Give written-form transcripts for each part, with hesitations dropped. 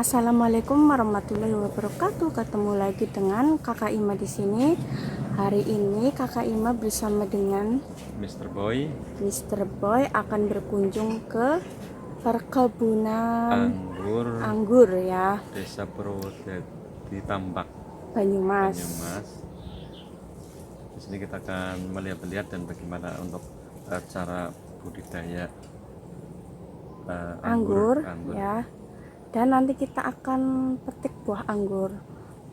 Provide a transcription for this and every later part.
Assalamualaikum warahmatullahi wabarakatuh. Ketemu lagi dengan Kakak Ima di sini. Hari ini Kakak Ima bersama dengan Mr. Boy Mr. Boy akan berkunjung ke perkebunan anggur ya, Desa Purwodadi Tambak, Banyumas. Banyumas. Di sini kita akan melihat-lihat dan bagaimana untuk cara budidaya Anggur ya. Dan nanti kita akan petik buah anggur.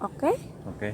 Oke? Oke.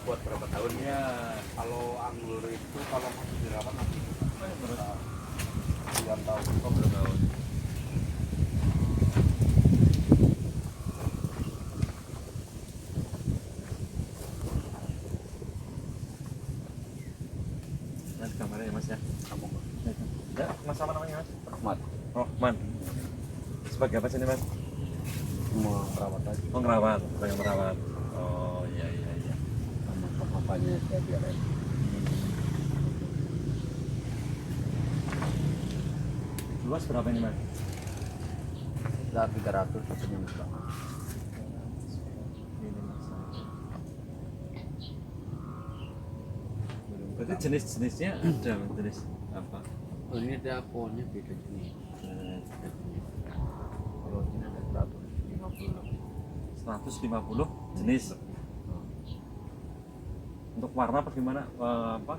Buat berapa tahun ya? Kalau anggur itu kalau masih dirawat nanti puluhan tahun. Oh, berapa tahun? Nanti kamarnya ya Mas ya. Kamu Ya, Mas apa namanya Mas? Rahmat Rohman. Sebagai apa sih ini Mas? cuma perawat aja Oh, ngerawat, sebagai merawat. Oh, iya iya iya. sama papanya saya biarin. Luas berapa ini Mas? Udah 300 katanya Mas. Ini Mas. Berarti jenis-jenisnya ada jenis apa? Oh, ini ada pohonnya beda jenis. Kalau ini ada 150 jenis. Untuk warna apa gimana? Apa?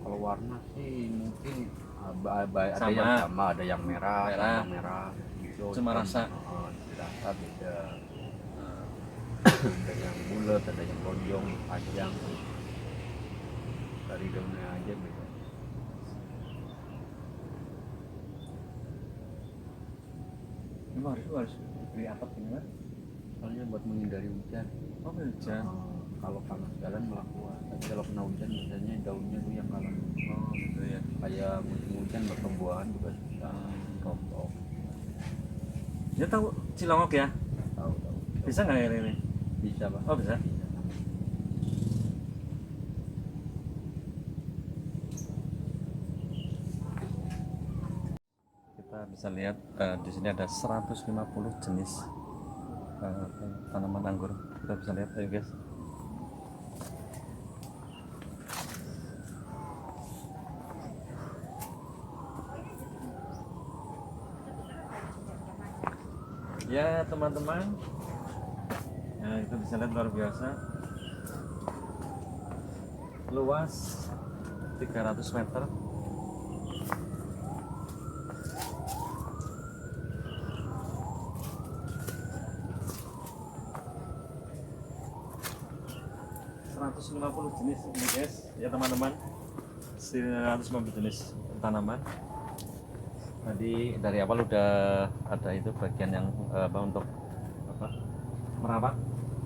Kalau warna sih mungkin ada Sama. yang sama, ada yang merah, Merah. sama merah gitu. Cuma rasa. Rasa beda. Ada yang bulat, ada yang lonjong, panjang. Dari daunnya aja beda. Ini harus beli atap ini Mas? Soalnya buat menghindari hujan. Oh, hujan. Kalau panas jalan malah kuat. Tapi kalau kena hujan biasanya daunnya tuh yang kalah. Oh, gitu ya. Kayak musim hujan pertumbuhan juga bisa rontok. Ya tahu Cilongok ya? Tahu tahu. Bisa nggak air ini? Bisa Pak. Oh, bisa. Kita bisa lihat di sini ada 150 jenis tanaman anggur. Kita bisa lihat, ayo guys. Ya teman-teman, nah kita bisa lihat luar biasa, luas 300 meter. 150 jenis ini guys ya teman-teman, 150 jenis tanaman. Tadi dari awal udah ada itu bagian yang apa untuk apa merawat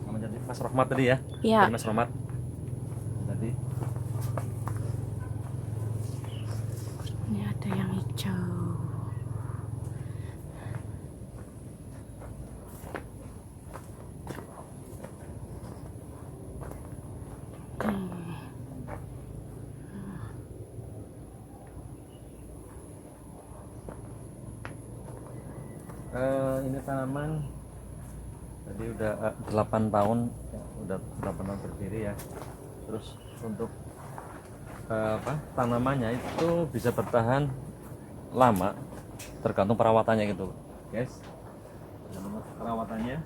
sama jadi Mas Rohmat tadi ya. Iya. Dari Mas Rohmat tadi. Ini ada yang hijau. Ini tanaman tadi udah 8 tahun ya, udah 8 tahun berdiri ya. Terus untuk apa tanamannya itu bisa bertahan lama tergantung perawatannya gitu guys, tergantung perawatannya.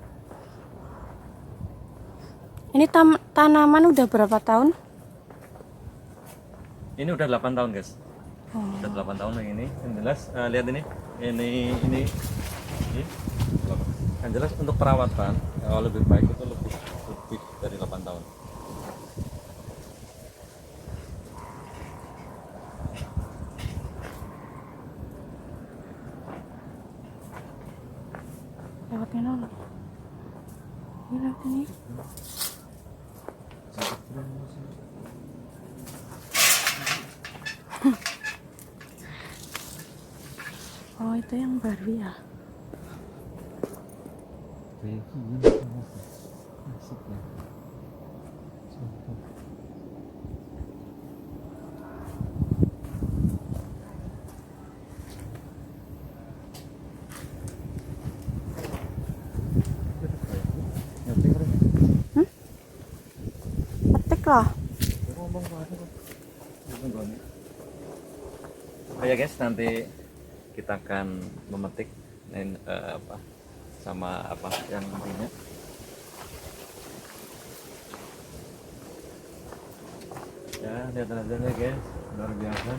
Ini tanaman udah berapa tahun? Ini udah 8 tahun guys. Oh. Udah 8 tahun yang ini. Yang jelas lihat ini. Ini. Yang jelas untuk perawatan lebih baik itu lebih dari 8 tahun. Lewatnya nol. Ini lewat ini. Oh itu yang baru ya. Petik lah. Oh ya guys, nanti kita akan memetik apa sama apa yang nantinya. Ya, lihat aja ya guys, luar biasa.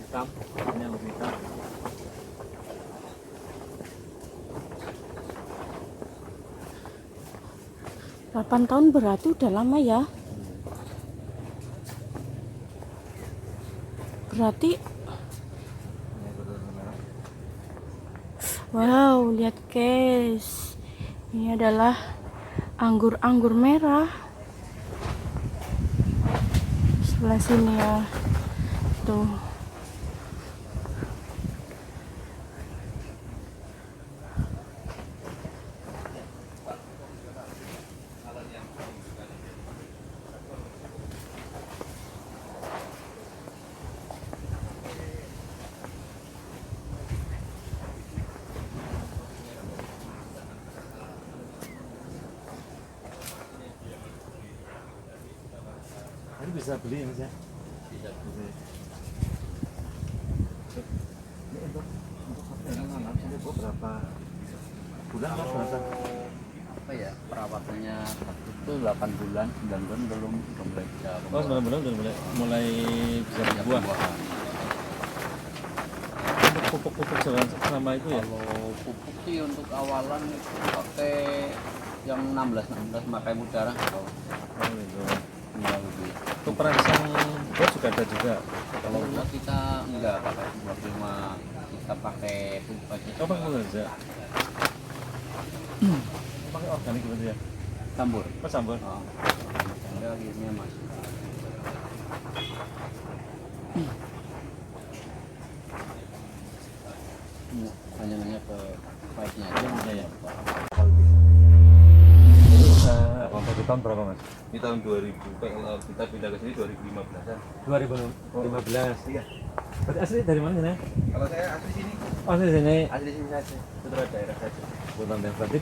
Hitam, ini yang lebih hitam. 8 tahun berarti udah lama ya. Berarti wow, lihat guys. Ini adalah anggur-anggur merah. Sebelah sini ya. Tuh. Ini bisa beli mas ya? Bisa beli. Ini untuk sampai nanam sampai berapa bulan mas masa? Apa ya perawatannya itu 8 bulan 9 bulan belum mulai bisa Oh 9 bulan udah mulai bisa berbuah. Untuk pupuk-pupuk selama itu ya? Kalau pupuk sih untuk awalan itu pakai yang 16 pakai mutiara kalau Oh gitu. enggak lebih. Untuk perangsang buah juga ada juga. Kalau buat kita enggak pakai buat cuma kita pakai pupuk aja. Oh pakai pupuk aja. Pakai organik gitu ya? Campur. Mas campur. Oh. Enggak akhirnya mas. Hanya ke pipe-nya aja. Iya, ya. Itu Tahun berapa mas? Ini tahun 2000, kalau kita pindah ke sini 2015-an. 2015. Iya. Berarti asli dari mana sih? Kalau saya asli sini, Oh, asli sini. asli sini saja, putra daerah saja. Bulan yang berarti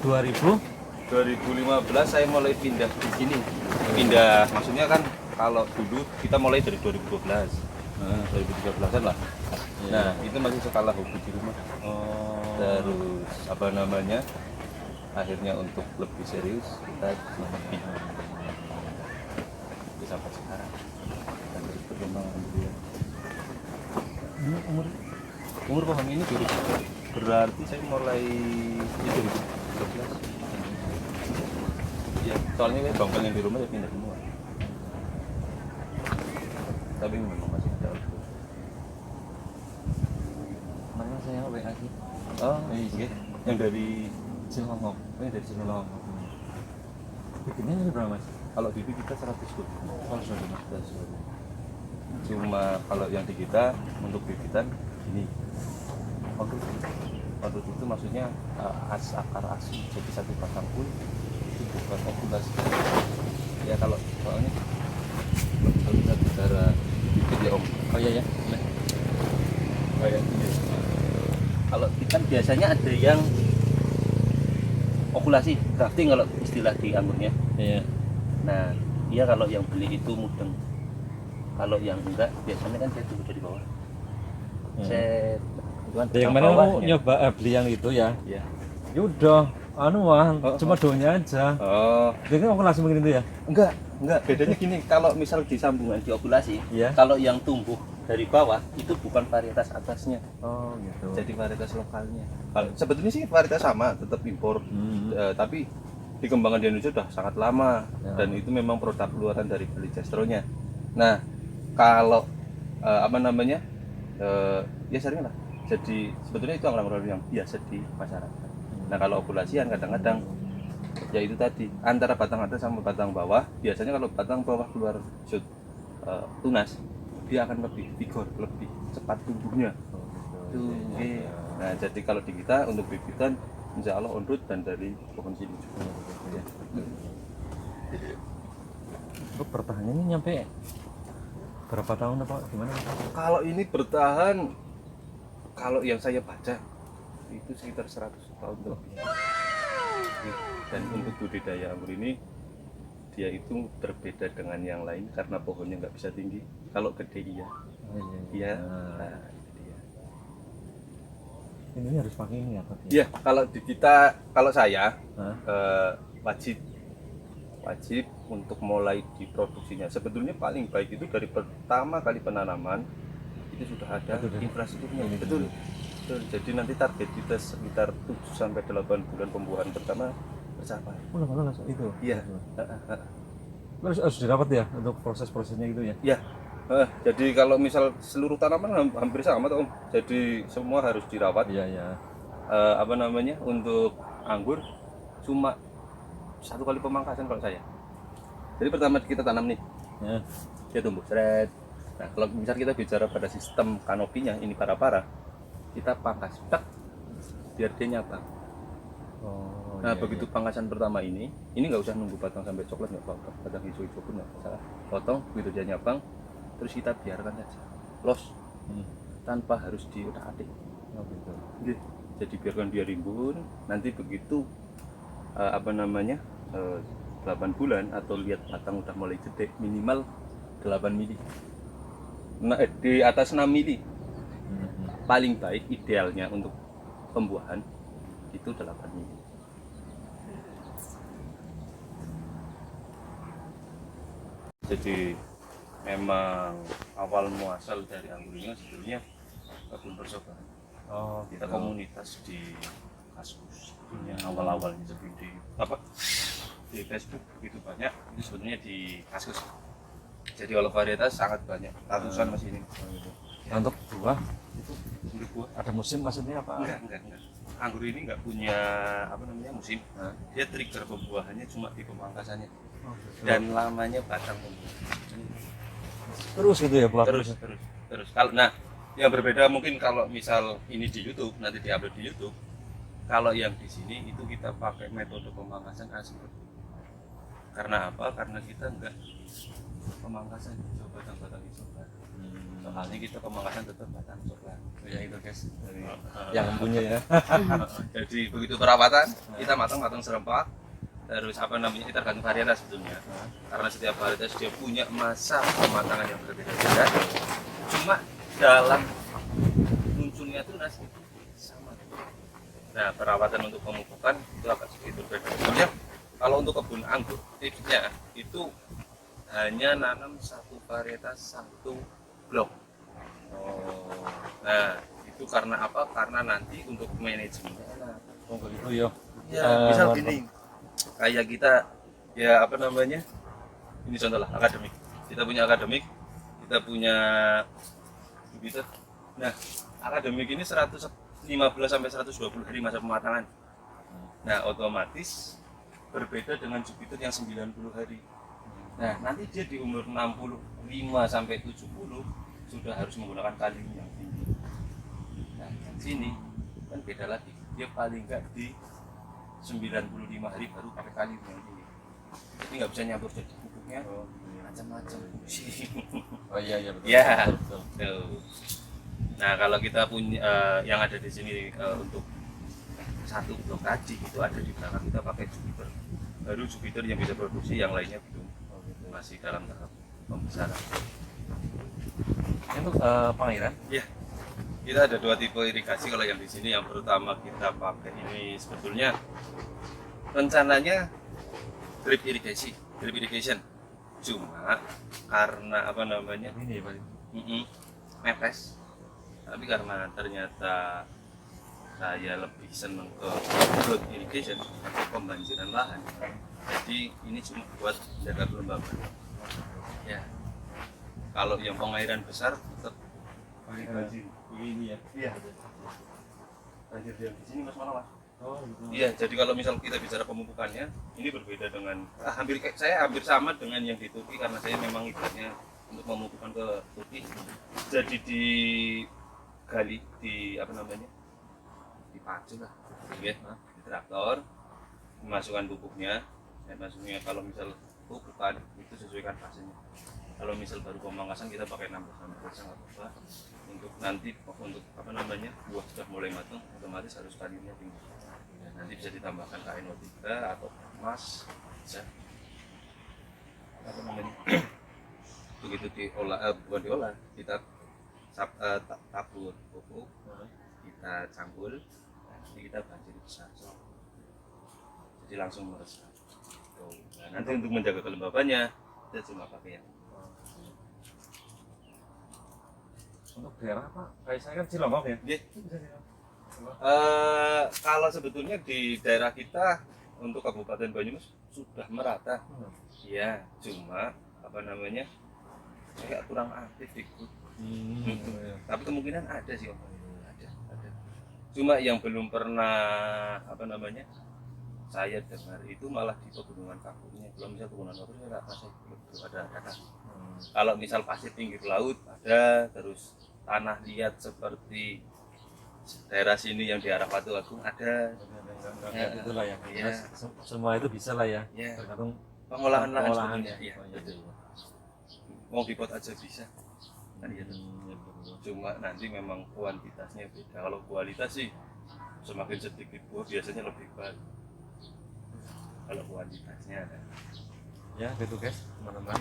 2000. 2015 saya mulai pindah di sini. Pindah, maksudnya kan kalau dulu kita mulai dari 2012, 2013-an lah. Nah, itu masih skala hobi di rumah. Oh. Terus apa namanya? Akhirnya untuk lebih serius kita lebih sampai sekarang dan terus berkembang alhamdulillah. Umur pohon ini 2000. Berarti saya mulai itu 2013. Ya, soalnya kan bangkang yang di rumah ya pindah semua. Tapi memang masih ada. Mana saya WA sih? Oh, iya. Yang dari Cilongok. ini dari Cilongok. Bikinnya ini berapa mas? Kalau di kita 100 kut. Oh sudah mas. Cuma kalau yang di kita untuk bibitan ini odut. Odut itu maksudnya akar asli. Jadi satu batang pun itu bukan okulasi. Ya kalau soalnya kalau kita bicara bibit ya om. Oh iya ya. Kayak ini. Kalau ikan biasanya ada yang okulasi, grafting kalau istilah di anggurnya. Iya. Nah, dia kalau yang beli itu mudeng. Kalau yang enggak, biasanya kan saya tunggu dari bawah. Saya itu kan Yang mana kamu nyoba beli yang itu ya? Ya. Ya udah, Oh, cuma daunnya aja. Oh, Dia kan aku langsung begini tuh ya? enggak. Bedanya gini, kalau misal disambungan diokulasi, Iya. kalau yang tumbuh dari bawah itu bukan varietas atasnya, Oh gitu. jadi varietas lokalnya. Kalau sebetulnya sih varietas sama, tetap impor. Tapi dikembangkan di Indonesia sudah sangat lama dan itu memang produk keluaran dari Polygestronya. Nah, kalau apa namanya, ya sering lah. Jadi sebetulnya itu anggaran yang biasa di masyarakat. Nah, kalau okulasian kadang-kadang ya itu tadi antara batang atas sama batang bawah. Biasanya kalau batang bawah keluar shoot tunas, dia akan lebih vigor, lebih cepat tumbuhnya. Tuh, nah jadi kalau di kita untuk bibitan, insya Allah ondut dan dari pohon sini juga. Ya. Kok pertahanannya ini nyampe berapa tahun apa gimana? Kalau ini bertahan, kalau yang saya baca itu sekitar 100 tahun lebih. Dan untuk budidaya anggur ini dia itu berbeda dengan yang lain karena pohonnya nggak bisa tinggi. Kalau gede iya, iya. Nah, itu dia. Ini harus pakai ini apa? Iya, kalau di kita, kalau saya Hah? wajib untuk mulai diproduksinya. Sebetulnya paling baik itu dari pertama kali penanaman itu sudah ada infrastrukturnya. Betul. Betul. Jadi nanti target kita sekitar 7 sampai 8 bulan pembuahan pertama tercapai. Oh, lama itu. Iya. Harus dirawat ya untuk proses-prosesnya gitu ya. Iya. Jadi kalau misal seluruh tanaman hampir sama Om. Jadi semua harus dirawat. Iya, iya. Apa namanya? Untuk anggur cuma 1 kali pemangkasan kalau saya. Jadi pertama kita tanam nih. Ya. Dia tumbuh seret. Nah, kalau misal kita bicara pada sistem kanopinya ini para-para, kita pangkas tak biar dia nyabang. Oh, Nah, iya, begitu pangkasan pertama ini nggak usah nunggu batang sampai coklat, nggak apa-apa, batang hijau-hijau pun nggak masalah. Potong begitu dia nyabang, terus kita biarkan saja los tanpa harus diutak-atik. Oh, gitu. Jadi biarkan dia rimbun. Nanti begitu apa namanya 8 bulan atau lihat batang udah mulai gede, minimal 8 mili. Nah, di atas 6 mili paling baik idealnya untuk pembuahan itu 8 mili. Jadi memang awal muasal dari anggurnya sebenarnya kebun percobaan. Oh, Kita komunitas di Kaskus. Awal-awalnya seperti di apa? Di Facebook begitu banyak. Itu sebetulnya di Kaskus. Jadi kalau varietas sangat banyak, ratusan masih ini. Untuk buah Untuk buah ada musim maksudnya apa? enggak. Anggur ini nggak punya apa namanya musim. Dia trigger pembuahannya cuma di pemangkasannya dan lamanya batang pembuahan. Terus gitu ya buah. Terus. Kalau nah yang berbeda mungkin kalau misal ini di YouTube nanti diupload di YouTube. Kalau yang di sini itu kita pakai metode pemangkasan asli. Karena apa? Karena kita enggak pemangkasan hijau batang-batang hijau. Soalnya kita pemangkasan tetap batang coklat. Ya itu guys dari Yang punya ya. jadi begitu perawatan kita matang serempak. Terus apa namanya, kita tergantung varietas sebetulnya. Karena setiap varietas dia punya masa pematangan yang berbeda-beda. Cuma dalam munculnya tunas itu sama. Nah, perawatan untuk pemupukan itu agak sedikit berbeda. Sebetulnya kalau untuk kebun anggur, tipsnya itu hanya nanam 1 varietas 1 blok. Nah, itu karena apa? Karena nanti untuk manajemennya enak. Oh begitu ya. Ya, misal mantap. gini, kayak kita ya apa namanya? Ini contoh lah akademik. Kita punya akademik, kita punya Jupiter. Nah, akademik ini 115 sampai 120 hari masa pematangan. Nah, otomatis berbeda dengan Jupiter yang 90 hari. Nah, nanti dia di umur 65 sampai 70 sudah harus menggunakan kalium yang tinggi. Nah, yang sini kan beda lagi. Dia paling enggak di 95 hari baru pakai kalium yang tinggi. Jadi nggak bisa nyampur jadi pupuknya macam-macam. Oh iya iya betul. Ya. Betul. Tuh. Nah, kalau kita punya yang ada di sini untuk satu blok kaji itu ada di belakang kita pakai Jupiter. Baru Jupiter yang bisa produksi, yang lainnya belum. Masih dalam tahap pembesaran. Untuk pengairan? Ya, kita ada dua tipe irigasi. Kalau yang di sini yang pertama kita pakai ini sebetulnya rencananya drip irrigation. Cuma karena apa namanya Ini Pak. mepes. Tapi karena ternyata saya lebih senang ke drip irrigation atau pembanjiran lahan. Jadi ini cuma buat jaga kelembaban. Ya. Kalau yang pengairan besar tetap banjir. Ini ya. Iya. Banjir yang di sini Mas mana Mas? Oh gitu. Iya, jadi kalau misal kita bicara pemupukannya, ini berbeda dengan saya hampir sama dengan yang di Turki karena saya memang ibaratnya untuk memupukan ke Turki. Jadi digali di apa namanya? Dipacu lah, ya, di traktor, memasukkan pupuknya. Dan masuknya kalau misal pupukan itu sesuaikan fasenya. Kalau misal baru pemangkasan kita pakai 16 nggak apa-apa. Untuk nanti untuk apa namanya buah sudah mulai matang, otomatis harus kaliumnya tinggi. Dan nanti bisa ditambahkan KNO3 atau emas, bisa apa namanya begitu diolah bukan diolah kita tabur pupuk, kita campur, nanti kita banjir besar. Jadi langsung meresap. Nah, nanti untuk menjaga kelembabannya kita cuma pakai yang Untuk daerah apa? Kayak saya kan Cilongok ya. yeah. Kalau sebetulnya di daerah kita untuk Kabupaten Banyumas sudah merata, ya cuma apa namanya kayak kurang aktif di grup. Tapi kemungkinan ada sih Om. Ada. Cuma yang belum pernah apa namanya saya dengar itu malah di pegunungan kapurnya. Kalau misal pegunungan kapur saya nggak masih belum ada data. Kalau misal pasir pinggir laut ada, terus tanah liat seperti daerah sini yang di arah Batu Agung ada. Ya, itulah ya. Iya. Semua itu bisa lah ya. Ya. Tergantung Pengolahan lahan pengolahannya. sebetulnya. Iya, Oh, iya, betul. iya. Mau di pot aja bisa. Kan gitu. Iya, betul. Cuma nanti memang kuantitasnya beda. Kalau kualitas sih semakin sedikit buah biasanya lebih baik. Kalau kuantitasnya ada. Ya gitu guys, teman-teman.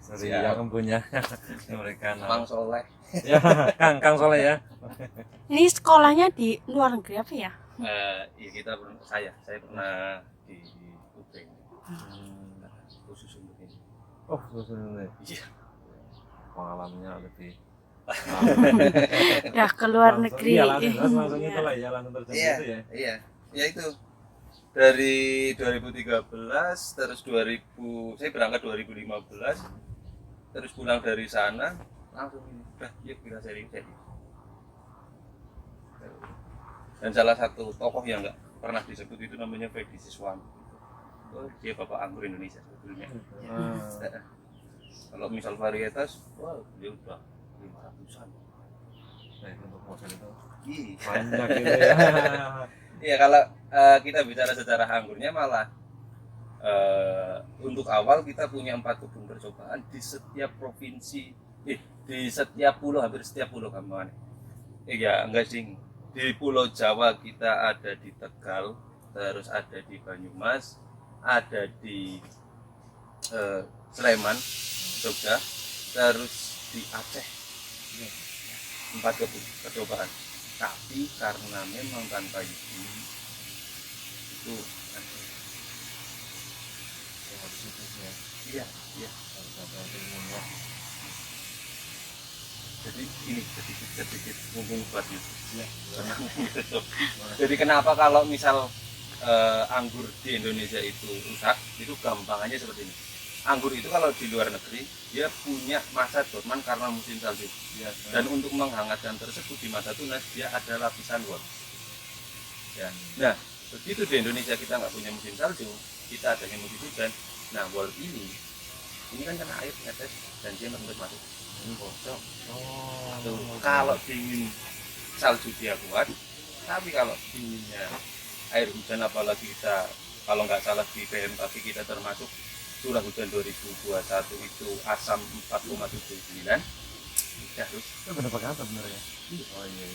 Dari Siap. yang punya mereka. Bang Soleh. Ya, Kang Soleh ya. Ini sekolahnya di luar negeri apa ya? Ya kita saya pernah di Ubeng khusus untuk ini. Oh, sebenarnya Iya. pengalamannya lebih. Ya ke luar negeri. Iya, langsung Iya. itu lah ya, langsung terjadi Iya, itu ya. iya. Ya itu. Dari 2013 terus 2000 saya berangkat 2015 terus pulang dari sana langsung ini udah yuk kita sharing. Dan salah satu tokoh yang nggak pernah disebut itu namanya Freddy Siswanto. Oh, dia bapak anggur Indonesia sebetulnya. Kalau misal varietas, wah dia udah 500-an. Nah, untuk model itu Iya. banyak gitu ya. Iya, kalau kita bicara sejarah anggurnya malah untuk awal kita punya 4 kebun percobaan di setiap provinsi, di setiap pulau, hampir setiap pulau kawan. Ya enggak sih, di Pulau Jawa kita ada di Tegal, terus ada di Banyumas, ada di Sleman, Jogja, terus di Aceh. 4 kebun percobaan. Tapi karena memang tanpa izin itu Harus itu ya. iya Harus ada ilmunya. Jadi ini sedikit mungkin buat YouTube. Jadi kenapa kalau misal anggur di Indonesia itu rusak, itu gampangannya seperti ini. Anggur itu kalau di luar negeri dia punya masa dorman karena musim salju. Dan untuk menghangatkan tersebut di masa tunas dia ada lapisan wol. Ya. Nah, begitu di Indonesia kita nggak punya musim salju, kita adanya musim hujan. Nah, wol ini kan kena air netes dan dia nggak masuk. Bocor. Tuh, kalau dingin salju dia kuat, tapi kalau dinginnya air hujan, apalagi kita kalau nggak salah di BMKG kita termasuk curah hujan 2021 itu asam 4,79, ya harus Itu kenapa kata sebenarnya? Oh iya.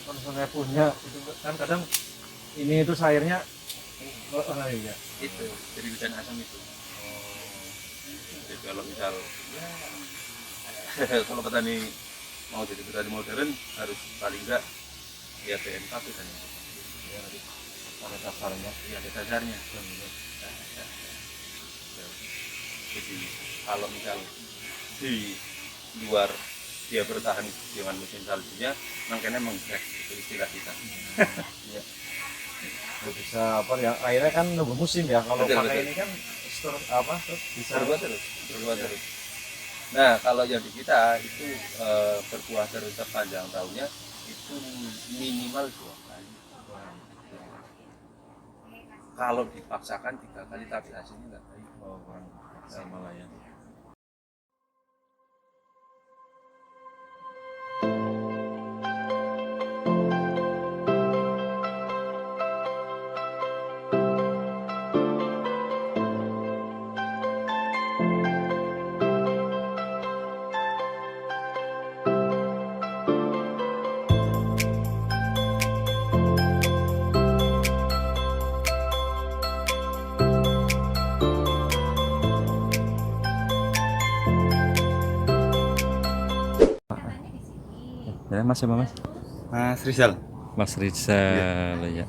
Kalau saya punya itu kan kadang ini itu airnya iya. itu jadi hujan asam itu. Jadi kalau misal kalau petani mau jadi petani modern harus paling enggak ya BMKG kan ya, Ada dasarnya. ya ada dasarnya. Jadi kalau misal di luar dia bertahan dengan musim saljunya, makanya menggrek itu istilah kita. Iya. Nggak bisa apa ya, airnya kan nunggu musim ya. Kalau Betul, pakai betul. ini kan bisa Berbuah terus. Nah, kalau yang di kita itu berbuah terus sepanjang tahunnya itu minimal 2 kali. Kalau dipaksakan 3 kali tapi hasilnya nggak baik. Oh, kurang sama lah ya. Ya, Mas siapa Mas? Mas Rizal Mas Rizal ya.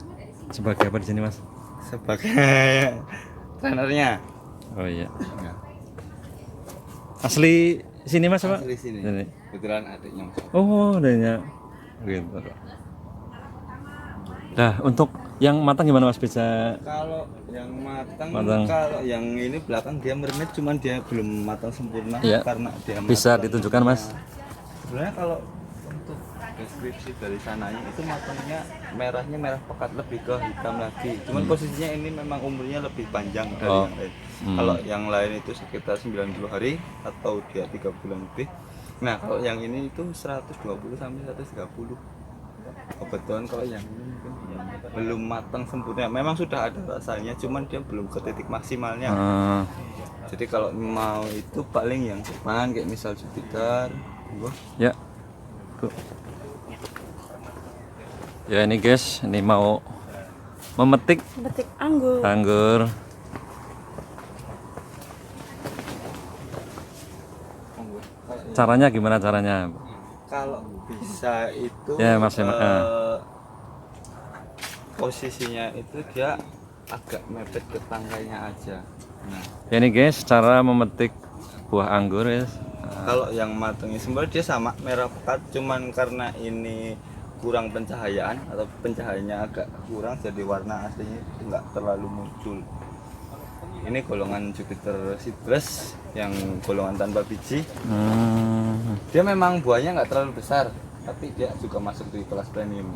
Sebagai apa di sini Mas? sebagai trenernya. Oh iya. Ya, Asli sini Mas apa? asli sini. Sini. Kebetulan adiknya Mas. Oh, adanya. Gitu. Nah, untuk yang matang gimana Mas? Bisa Kalau yang matang, Matang. kalau yang ini belakang dia merenet, cuman dia belum matang sempurna Iya. karena dia bisa matang. ditunjukkan Mas? Sebenarnya kalau untuk deskripsi dari sananya itu matangnya merahnya merah pekat, lebih ke hitam lagi. Cuman posisinya ini memang umurnya lebih panjang dari Oh. yang lain. Hmm. Kalau yang lain itu sekitar 90 hari atau dia 3 bulan lebih. Nah, kalau yang ini itu 120 sampai 130. Kebetulan kalau yang ini mungkin yang belum matang sempurna. Memang sudah ada rasanya, cuman dia belum ke titik maksimalnya. Ah, Jadi kalau mau itu paling yang depan kayak misal Jupiter. Wah, ya. Tuh. Ya ini guys, ini mau memetik Betik anggur. anggur. Caranya gimana caranya? kalau bisa itu Ya, Mas, ya, posisinya itu dia agak mepet ke tangkainya aja. Nah, Ya, ini guys, cara memetik buah anggur ya. kalau yang matangnya sebenarnya dia sama merah pekat, cuman karena ini kurang pencahayaan atau pencahayaannya agak kurang, jadi warna aslinya itu nggak terlalu muncul. Ini golongan Jupiter Citrus yang golongan tanpa biji. Dia memang buahnya nggak terlalu besar, tapi dia juga masuk di kelas premium.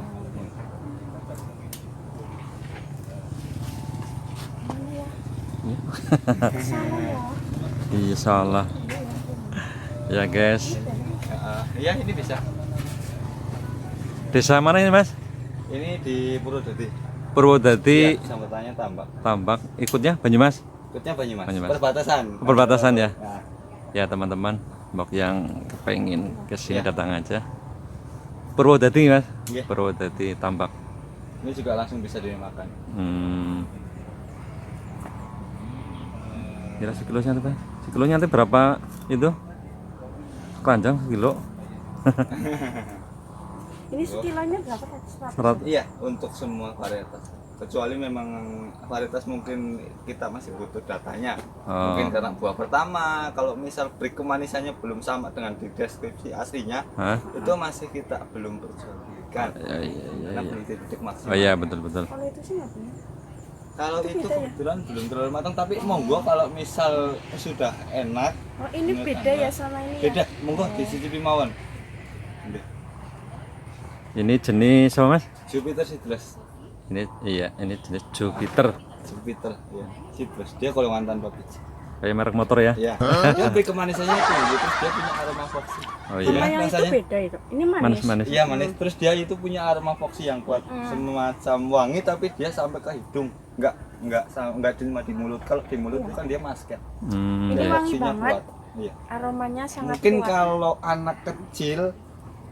Iya salah. Ya guys, Iya, ini bisa. desa mana ini Mas? Ini di Purwodadi. Purwodadi, Iya, sambutannya Tambak. Tambak. Ikutnya Banyumas? Ikutnya Banyumas. Banyumas. Perbatasan. Perbatasan ya. Nah, Ya teman-teman, bagi yang pengen kesini Ya. datang aja. Purwodadi Mas? Iya. Purwodadi Tambak. ini juga langsung bisa dimakan. Kira sekilonya tuh Mas? Sekilonya nanti berapa itu? Keranjang sekilo? Ini sekilonya berapa tadi? 100. 100. Iya, untuk semua varietas. kecuali memang varietas mungkin kita masih butuh datanya. Oh. Mungkin karena buah pertama, kalau misal break kemanisannya belum sama dengan di deskripsi aslinya, Hah? itu masih kita belum perjualbelikan. Iya. Karena belum titik maksimal. Oh iya betul. Kalau itu sih nggak punya. Kalau itu beda ya? kebetulan belum terlalu matang, tapi monggo kalau misal sudah enak. Oh ini menurut beda Anda, ya sama ini Beda, ya? monggo dicicipi mawon. Ini jenis apa mas? Jupiter Seedless. Ini jenis Jupiter. Jupiter ya. Seedless. Dia golongan tanpa biji. Kayak merek motor ya? Ya. Dia beri kemanisannya tinggi, terus dia punya aroma foxy. Oh Sama iya. yang itu rasanya beda itu. Ini manis. Manis-manis. Iya manis. Terus dia itu punya aroma foxy yang kuat, semacam wangi tapi dia sampai ke hidung. Enggak cuma di mulut. Kalau di mulut itu kan dia masket. Ini Dia wangi foxy-nya banget. kuat. Iya. Aromanya sangat Mungkin kuat. kalau anak kecil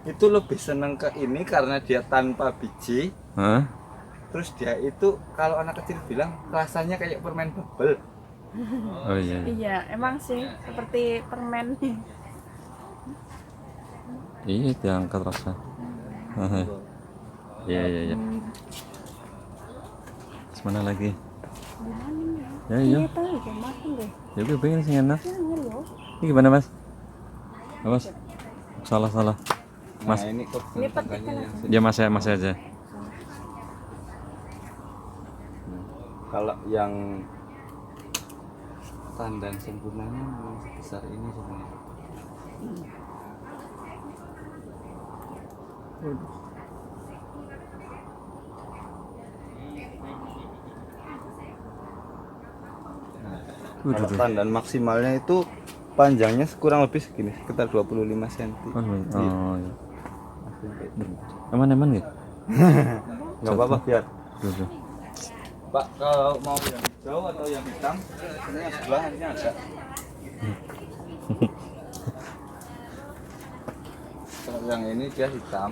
itu lebih seneng ke ini karena dia tanpa biji. Hah? Terus dia itu kalau anak kecil bilang rasanya kayak permen bubble. Oh iya. Iya, emang sih seperti permen. Iya diangkat rasa. Iya. Terus mana lagi? Ya iya. Ini tahu ya, makan deh. Ya gue pengen sih enak. Ya, ini loh. Ini gimana mas? Mas? Salah. Mas. Nah, ini Ini petikan aja. Ya mas aja. kalau yang tandan sempurnanya memang sebesar ini sebenarnya. Kalau tandan maksimalnya itu panjangnya kurang lebih segini, sekitar 25 cm. Oh iya. Aman ya? Nggak apa-apa biar. Tuh. Pak, kalau mau yang hijau atau yang hitam, ini yang sebelah harusnya ada. Kalau yang ini dia hitam,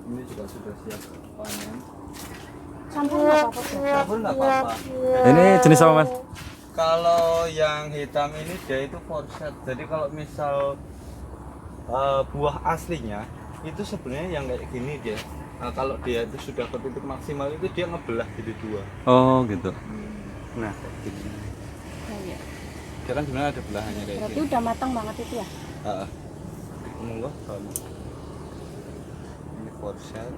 ini juga sudah siap panen. Campur nggak apa-apa. Bro. Campur nggak apa-apa. Ini jenis apa mas? Kalau yang hitam ini dia itu forset. Jadi kalau misal buah aslinya itu sebenarnya yang kayak gini dia. Nah, kalau dia itu sudah ke titik maksimal itu dia ngebelah jadi dua. Oh gitu. Nah, kayak gini. Nah, iya. Dia kan sebenarnya ada belahannya kayak Berarti gini. udah matang banget itu ya? Monggo kalau ini forset.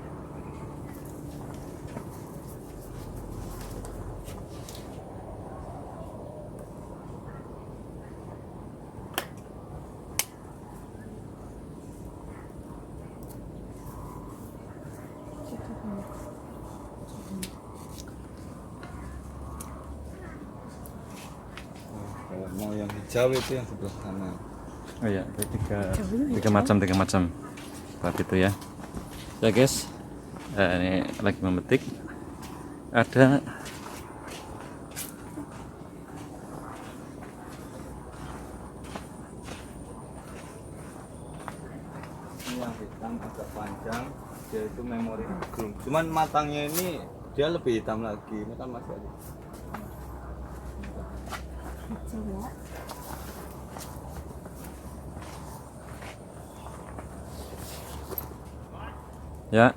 Kalau mau yang hijau itu yang sebelah kanan. Oh iya, ada tiga macam buat itu ya. Ya guys, ini lagi memetik. Ada Ini yang hitam agak panjang, dia itu memori agung. Cuman matangnya ini dia lebih hitam lagi. Ini kan masih ada. Coba. ya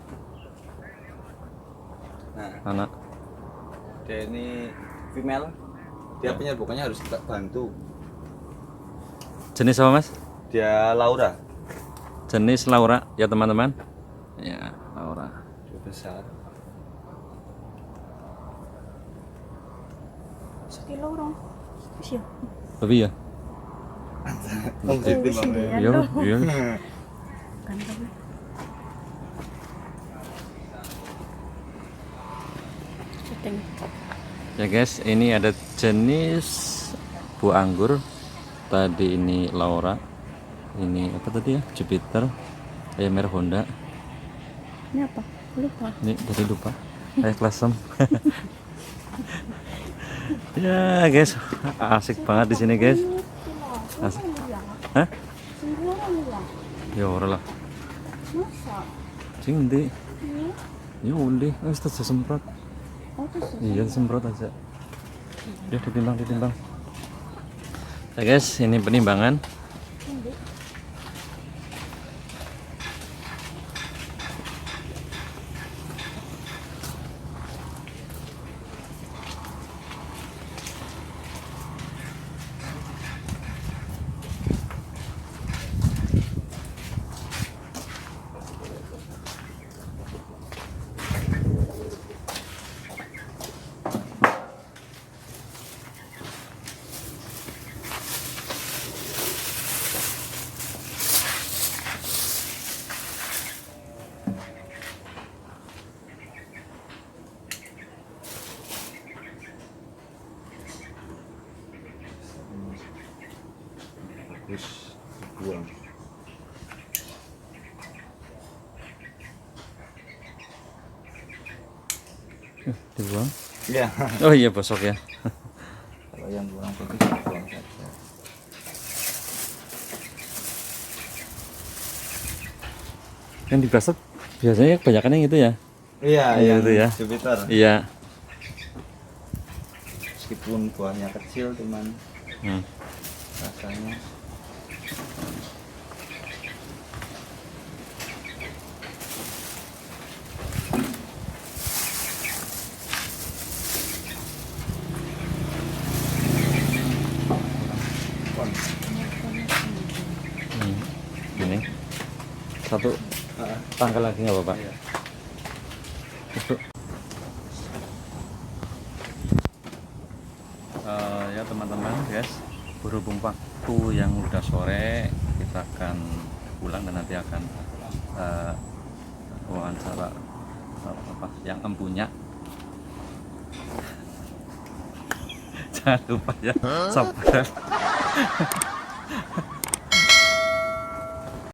Nah, anak. dia ini female. Dia penyerbukannya harus kita bantu. Jenis apa mas? Dia Laura. Jenis Laura ya teman-teman. Ya Laura. Dia besar. Sekilo orang. Iya. Lebih ya? Oh, gitu Sini Bang. ya, Iya, tuh. iya. Kan kamu. Syuting. Ya guys, ini ada jenis buah anggur. Tadi ini Laura. Ini apa tadi ya? Jupiter. Ayam merah Honda. Ini apa? Lupa. Ini tadi lupa. Kayak klasem. Ya guys, asik banget di sini guys. Asik. Hah? Ya ora lah. Masa? Sing ndi? Ini? Ya udah, wis tak semprot. Oh, terus. Iya, semprot aja. Dia ditimbang. Ya guys, ini penimbangan. harus dibuang. Dibuang. Iya. Oh iya bosok ya. Kalau yang kurang bagus dibuang saja. Yang di Brasov biasanya kebanyakan yang itu ya. Iya, Iya, yang itu ya. Jupiter. Iya. Meskipun buahnya kecil, cuman rasanya Gini. Satu tanggal lagi nggak apa-apa. Iya. Itu. Ya teman-teman, guys, berhubung waktu yang udah sore, kita akan pulang dan nanti akan wawancara apa yang empunya. Jangan lupa ya, subscribe.